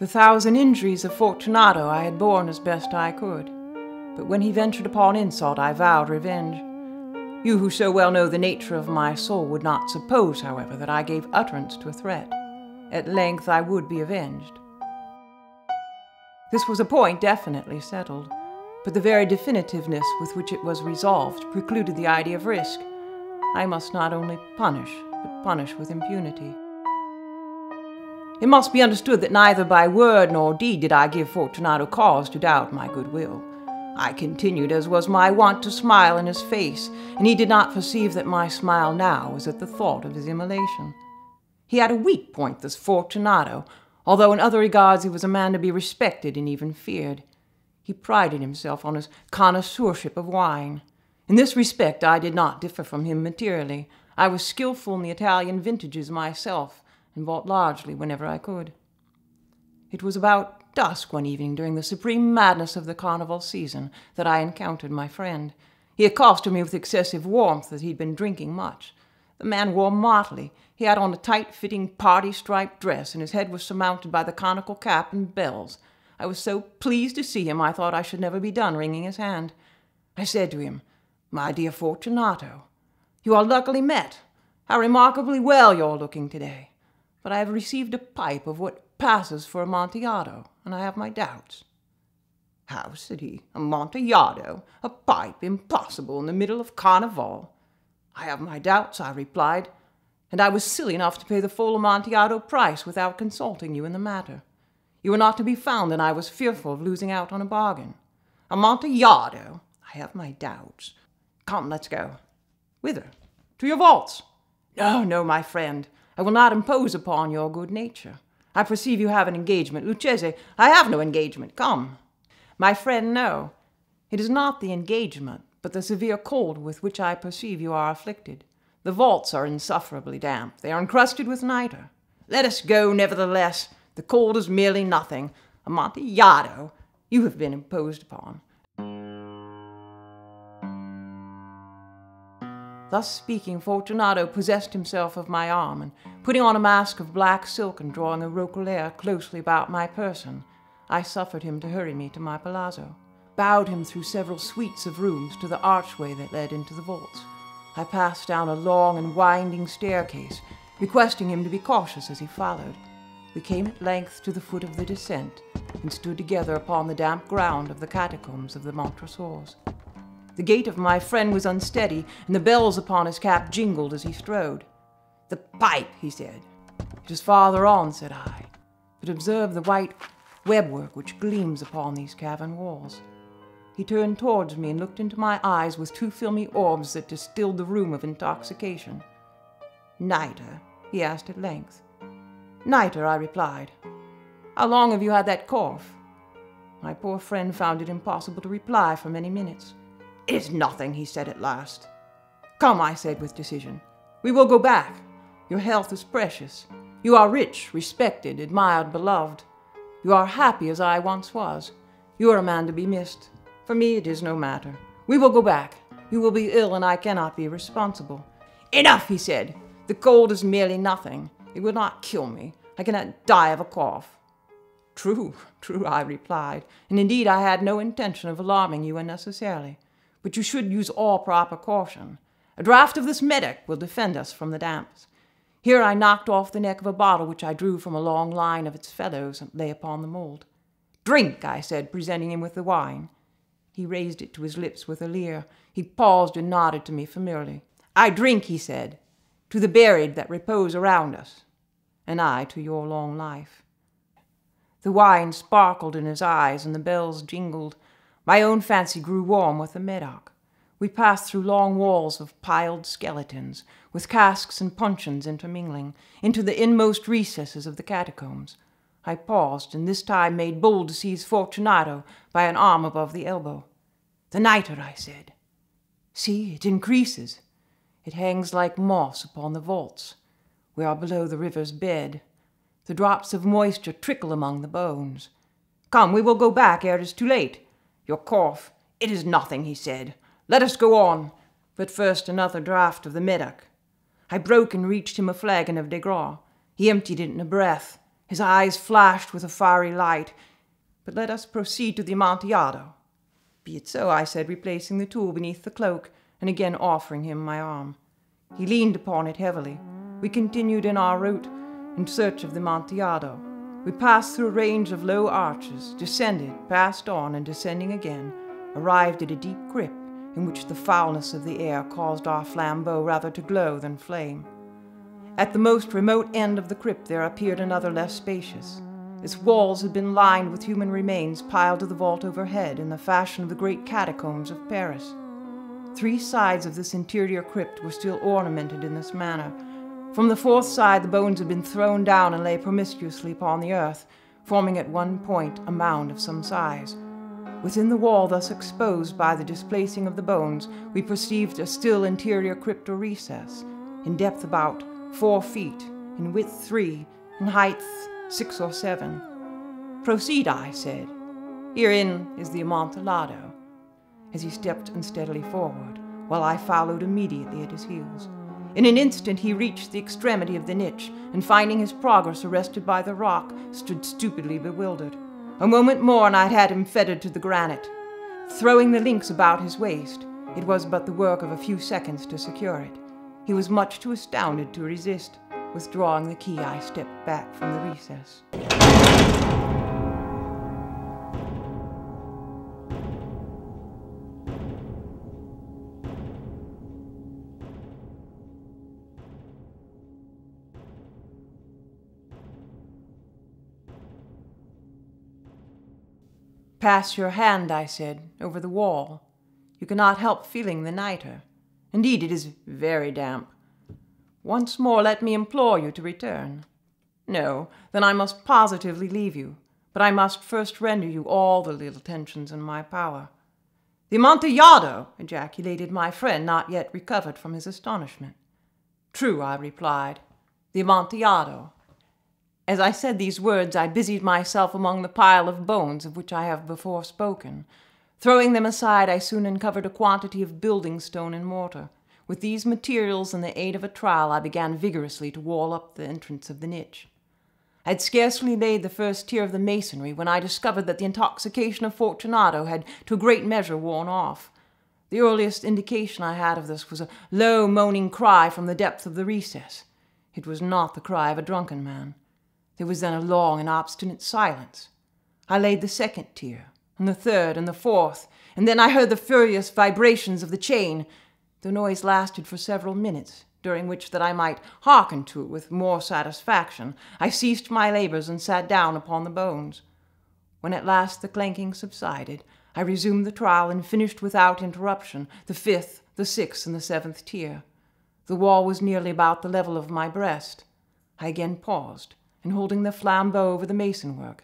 The 1,000 injuries of Fortunato I had borne as best I could, but when he ventured upon insult, I vowed revenge. You who so well know the nature of my soul would not suppose, however, that I gave utterance to a threat. At length I would be avenged. This was a point definitely settled, but the very definitiveness with which it was resolved precluded the idea of risk. I must not only punish, but punish with impunity. It must be understood that neither by word nor deed did I give Fortunato cause to doubt my goodwill. I continued, as was my wont, to smile in his face, and he did not perceive that my smile now was at the thought of his immolation. He had a weak point, this Fortunato, although in other regards he was a man to be respected and even feared. He prided himself on his connoisseurship of wine. In this respect I did not differ from him materially. I was skillful in the Italian vintages myself, and bought largely whenever I could. It was about dusk one evening during the supreme madness of the carnival season that I encountered my friend. He accosted me with excessive warmth that he'd been drinking much. The man wore motley. He had on a tight-fitting party-striped dress, and his head was surmounted by the conical cap and bells. I was so pleased to see him, I thought I should never be done wringing his hand. I said to him, "My dear Fortunato, you are luckily met. How remarkably well you're looking today. But I have received a pipe of what passes for Amontillado, and I have my doubts." "How," said he, "Amontillado? A pipe? Impossible, in the middle of Carnival." "I have my doubts," I replied, "and I was silly enough to pay the full Amontillado price without consulting you in the matter. You were not to be found, and I was fearful of losing out on a bargain. Amontillado? I have my doubts. Come, let's go." "Whither?" "To your vaults." "No, no, my friend. I will not impose upon your good nature. I perceive you have an engagement. Lucchese, I have no engagement. Come." "My friend, no. It is not the engagement, but the severe cold with which I perceive you are afflicted. The vaults are insufferably damp. They are encrusted with nitre." "Let us go, nevertheless. The cold is merely nothing. Amontillado? You have been imposed upon." Thus speaking, Fortunato possessed himself of my arm, and putting on a mask of black silk and drawing a roquelaire closely about my person, I suffered him to hurry me to my palazzo, bowed him through several suites of rooms to the archway that led into the vaults. I passed down a long and winding staircase, requesting him to be cautious as he followed. We came at length to the foot of the descent, and stood together upon the damp ground of the catacombs of the Montresors. The gait of my friend was unsteady, and the bells upon his cap jingled as he strode. "The pipe," he said. "It is farther on," said I. "But observe the white webwork which gleams upon these cavern walls." He turned towards me and looked into my eyes with two filmy orbs that distilled the rheum of intoxication. "Nitre?" he asked at length. "Nitre," I replied. "How long have you had that cough?" My poor friend found it impossible to reply for many minutes. "It is nothing," he said at last. "Come," I said with decision. "We will go back. Your health is precious. You are rich, respected, admired, beloved. You are happy as I once was. You are a man to be missed. For me it is no matter. We will go back. You will be ill, and I cannot be responsible." "Enough," he said. "The cold is merely nothing. It will not kill me. I cannot die of a cough." "True, true," I replied, "and indeed I had no intention of alarming you unnecessarily. But you should use all proper caution. A draught of this Medoc will defend us from the damps." Here I knocked off the neck of a bottle which I drew from a long line of its fellows and lay upon the mould. "Drink," I said, presenting him with the wine. He raised it to his lips with a leer. He paused and nodded to me familiarly. "I drink," he said, "to the buried that repose around us, and I to your long life." The wine sparkled in his eyes, and the bells jingled. My own fancy grew warm with the Medoc. We passed through long walls of piled skeletons, with casks and puncheons intermingling, into the inmost recesses of the catacombs. I paused, and this time made bold to seize Fortunato by an arm above the elbow. "The nitre," I said. "See, it increases. It hangs like moss upon the vaults. We are below the river's bed. The drops of moisture trickle among the bones. Come, we will go back ere it is too late. Your cough, it is nothing," he said. "Let us go on. But first another draught of the Medoc." I broke and reached him a flagon of de Gras. He emptied it in a breath. His eyes flashed with a fiery light. "But let us proceed to the Amontillado." "Be it so," I said, replacing the tool beneath the cloak and again offering him my arm. He leaned upon it heavily. We continued in our route in search of the Amontillado. We passed through a range of low arches, descended, passed on, and descending again, arrived at a deep crypt in which the foulness of the air caused our flambeaux rather to glow than flame. At the most remote end of the crypt there appeared another less spacious. Its walls had been lined with human remains piled to the vault overhead in the fashion of the great catacombs of Paris. 3 sides of this interior crypt were still ornamented in this manner. From the 4th side the bones had been thrown down and lay promiscuously upon the earth, forming at one point a mound of some size. Within the wall thus exposed by the displacing of the bones, we perceived a still interior crypt or recess, in depth about 4 feet, in width 3, in height 6 or 7. "Proceed," I said. "Herein is the Amontillado," as he stepped unsteadily forward, while I followed immediately at his heels. In an instant he reached the extremity of the niche, and finding his progress arrested by the rock, stood stupidly bewildered. A moment more and I had him fettered to the granite. Throwing the links about his waist, it was but the work of a few seconds to secure it. He was much too astounded to resist. Withdrawing the key, I stepped back from the recess. "Pass your hand," I said, "over the wall. You cannot help feeling the nitre. Indeed, it is very damp. Once more let me implore you to return. No, then I must positively leave you, but I must first render you all the little attentions in my power." "The Amontillado!" ejaculated my friend, not yet recovered from his astonishment. "True," I replied, "the Amontillado." As I said these words, I busied myself among the pile of bones of which I have before spoken. Throwing them aside, I soon uncovered a quantity of building stone and mortar. With these materials and the aid of a trowel, I began vigorously to wall up the entrance of the niche. I had scarcely laid the first tier of the masonry when I discovered that the intoxication of Fortunato had to a great measure worn off. The earliest indication I had of this was a low, moaning cry from the depth of the recess. It was not the cry of a drunken man. There was then a long and obstinate silence. I laid the 2nd tier, and the 3rd, and the 4th, and then I heard the furious vibrations of the chain. The noise lasted for several minutes, during which, that I might hearken to it with more satisfaction, I ceased my labors and sat down upon the bones. When at last the clanking subsided, I resumed the trowel and finished without interruption the 5th, the 6th, and the 7th tier. The wall was nearly about the level of my breast. I again paused, and holding the flambeau over the mason-work,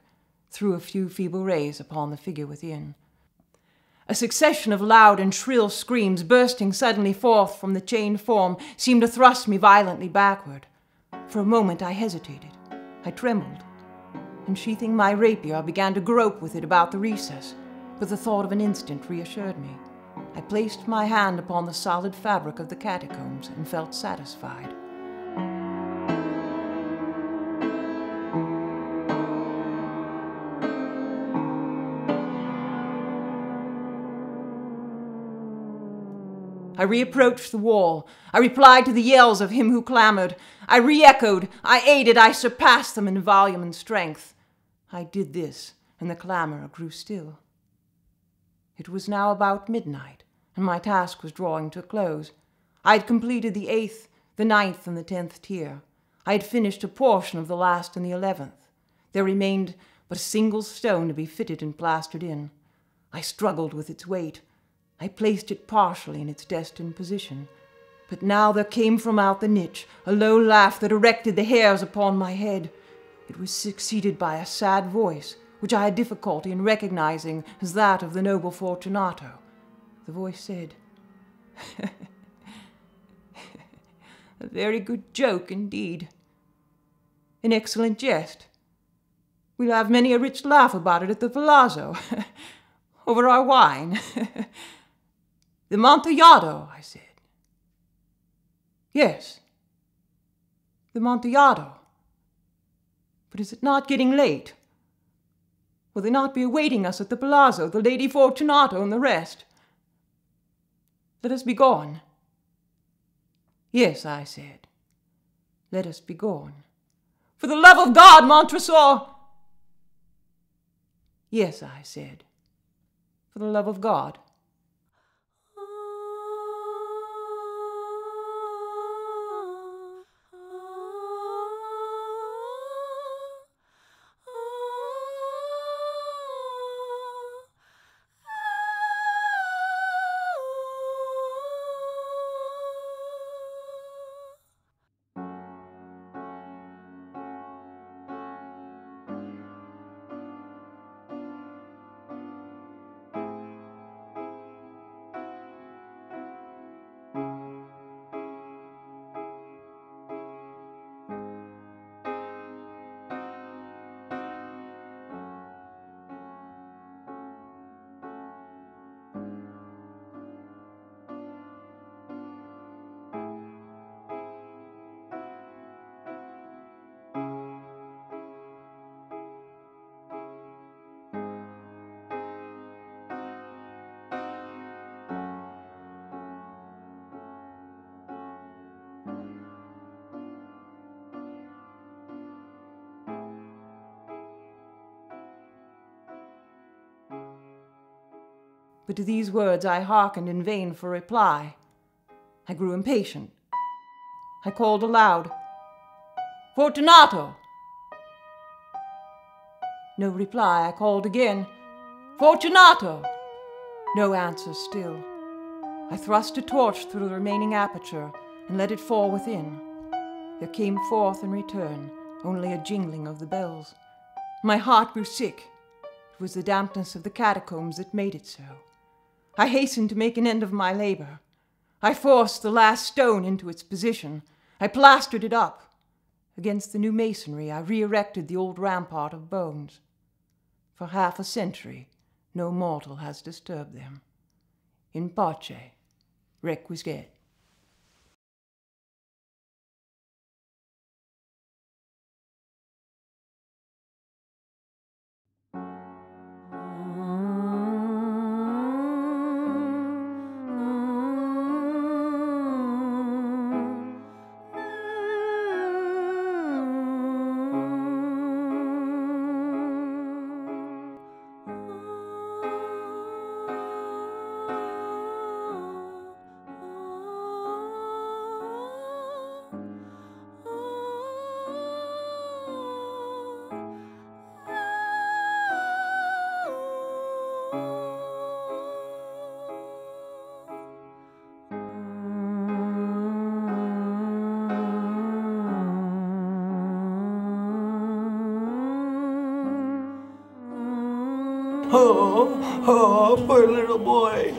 threw a few feeble rays upon the figure within. A succession of loud and shrill screams, bursting suddenly forth from the chained form, seemed to thrust me violently backward. For a moment I hesitated. I trembled, and sheathing my rapier, I began to grope with it about the recess, but the thought of an instant reassured me. I placed my hand upon the solid fabric of the catacombs and felt satisfied. I reapproached the wall. I replied to the yells of him who clamored. I re-echoed. I aided. I surpassed them in volume and strength. I did this, and the clamor grew still. It was now about midnight, and my task was drawing to a close. I had completed the 8th, the 9th, and the 10th tier. I had finished a portion of the last and the 11th. There remained but a single stone to be fitted and plastered in. I struggled with its weight. I placed it partially in its destined position. But now there came from out the niche a low laugh that erected the hairs upon my head. It was succeeded by a sad voice, which I had difficulty in recognizing as that of the noble Fortunato. The voice said, "A very good joke indeed. An excellent jest. We'll have many a rich laugh about it at the palazzo, over our wine." "The Amontillado," I said. "Yes, the Amontillado." But is it not getting late? Will they not be awaiting us at the palazzo, the Lady Fortunato and the rest? Let us be gone. Yes, I said. Let us be gone. For the love of God, Montresor! Yes, I said. For the love of God. But to these words I hearkened in vain for reply. I grew impatient. I called aloud, "Fortunato!" No reply. I called again, "Fortunato!" No answer still. I thrust a torch through the remaining aperture and let it fall within. There came forth in return only a jingling of the bells. My heart grew sick. It was the dampness of the catacombs that made it so. I hastened to make an end of my labor. I forced the last stone into its position. I plastered it up. Against the new masonry, I re-erected the old rampart of bones. For half a century, no mortal has disturbed them. In pace, requiescat. Oh, poor little boy.